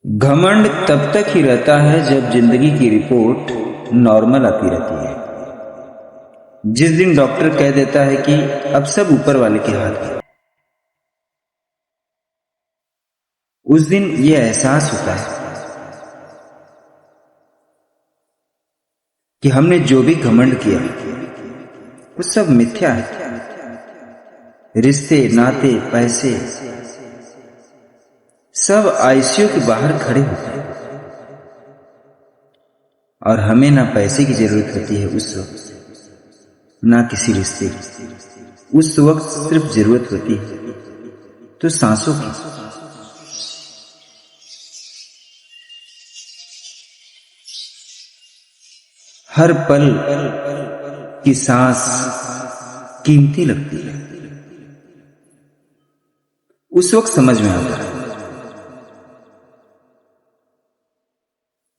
घमंड तब तक ही रहता है जब जिंदगी की रिपोर्ट नॉर्मल आती रहती है। जिस दिन डॉक्टर कह देता है कि अब सब ऊपर वाले के हाथ है, उस दिन यह एहसास होता है कि हमने जो भी घमंड किया वो सब मिथ्या है। रिश्ते, नाते, पैसे सब आईसीयू के बाहर खड़े होते हैं और हमें ना पैसे की जरूरत होती है उस वक्त, ना किसी रिश्ते की। उस वक्त सिर्फ जरूरत होती है तो सांसों की। हर पल की सांस कीमती लगती है। उस वक्त समझ में आता है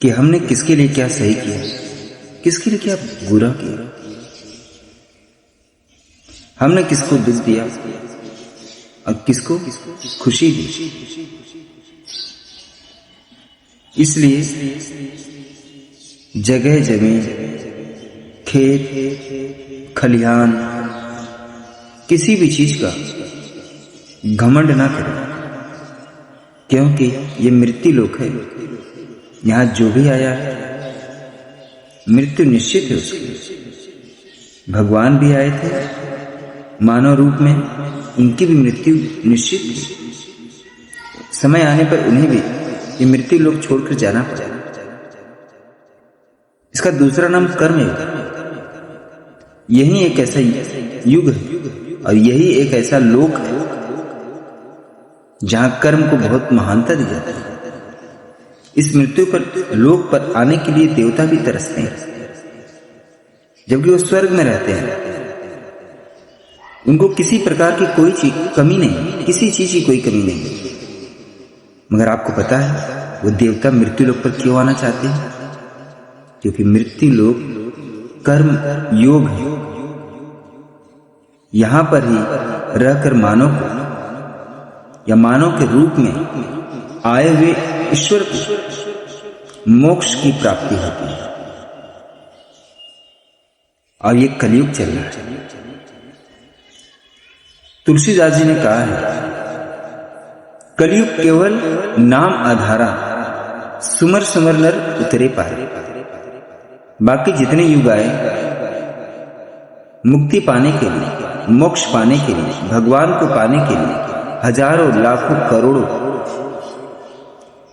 कि हमने किसके लिए क्या सही किया, किसके लिए क्या बुरा किया। हमने किसको दुख दिया और किसको खुशी दी। इसलिए जगह जमीन, खेत खलिहान, किसी भी चीज का घमंड ना करें, क्योंकि ये मृत्यु लोक है। यहां जो भी आया है मृत्यु निश्चित है उसकी। भगवान भी आए थे मानव रूप में, उनकी भी मृत्यु निश्चित थी। समय आने पर उन्हें भी ये मृत्यु लोक छोड़कर जाना पड़ा। इसका दूसरा नाम कर्म है। यही एक ऐसा युग है और यही एक ऐसा लोक है जहां कर्म को बहुत महानता दी जाती है। इस मृत्यु पर लोक पर आने के लिए देवता भी तरसते हैं, जबकि वो स्वर्ग में रहते हैं। उनको किसी प्रकार की कोई चीज कमी नहीं, किसी चीज की कोई कमी नहीं। मगर आपको पता है वो देवता मृत्यु लोक पर क्यों आना चाहते हैं? क्योंकि मृत्यु लोक कर्म योग है। यहां पर ही रहकर मानव को या मानव के रूप में आए हुए ईश्वर को मोक्ष की प्राप्ति होती है। और ये कलयुग चल रहा है। तुलसीदास जी ने कहा है, कलयुग केवल नाम आधारा, सुमर सुमर नर उतरे पाए। बाकी जितने युग आए मुक्ति पाने के लिए, मोक्ष पाने के लिए, भगवान को पाने के लिए हजारों लाखों करोड़ों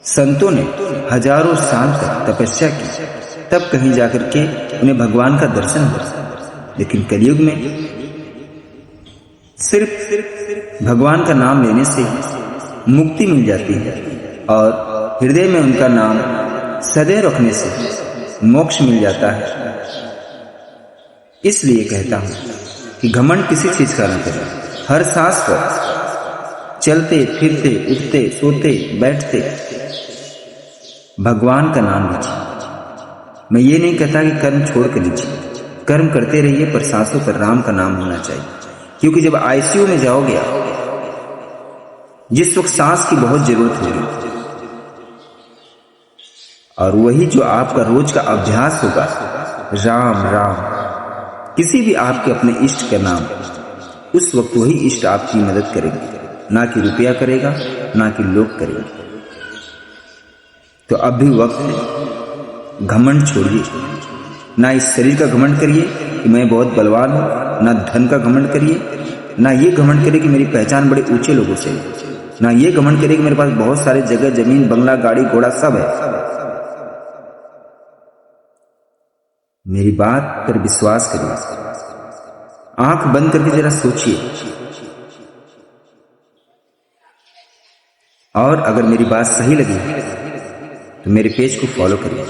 संतों ने हजारों साल तक तपस्या की, तब कहीं जाकर के उन्हें भगवान का दर्शन हुआ। लेकिन कलयुग में सिर्फ भगवान का नाम लेने से मुक्ति मिल जाती है और हृदय में उनका नाम सदैव रखने से मोक्ष मिल जाता है। इसलिए कहता हूं कि घमंड किसी चीज का न करें। हर सांस पर चलते फिरते, उठते, सोते, बैठते भगवान का नाम लीजिए। मैं ये नहीं कहता कि कर्म छोड़ कर लीजिए, कर्म करते रहिए, पर सांसों पर राम का नाम होना चाहिए। क्योंकि जब आईसीयू में जाओगे, जिस वक्त सांस की बहुत जरूरत होगी, और वही जो आपका रोज का अभ्यास होगा, राम राम, किसी भी आपके अपने इष्ट का नाम, उस वक्त वही इष्ट आपकी मदद करेंगे। ना कि रुपया करेगा, ना कि लोग करेंगे। तो अब भी वक्त है, घमंड छोड़िए। ना इस शरीर का घमंड करिए कि मैं बहुत बलवान हूं, ना धन का घमंड करिए, ना ये घमंड करिए कि मेरी पहचान बड़े ऊंचे लोगों से, ना ये घमंड करिए कि मेरे पास बहुत सारे जगह, जमीन, बंगला, गाड़ी, घोड़ा सब है। मेरी बात पर विश्वास करिए। आंख बंद करके जरा सोचिए, और अगर मेरी बात सही लगी तो मेरे पेज को फॉलो करिए।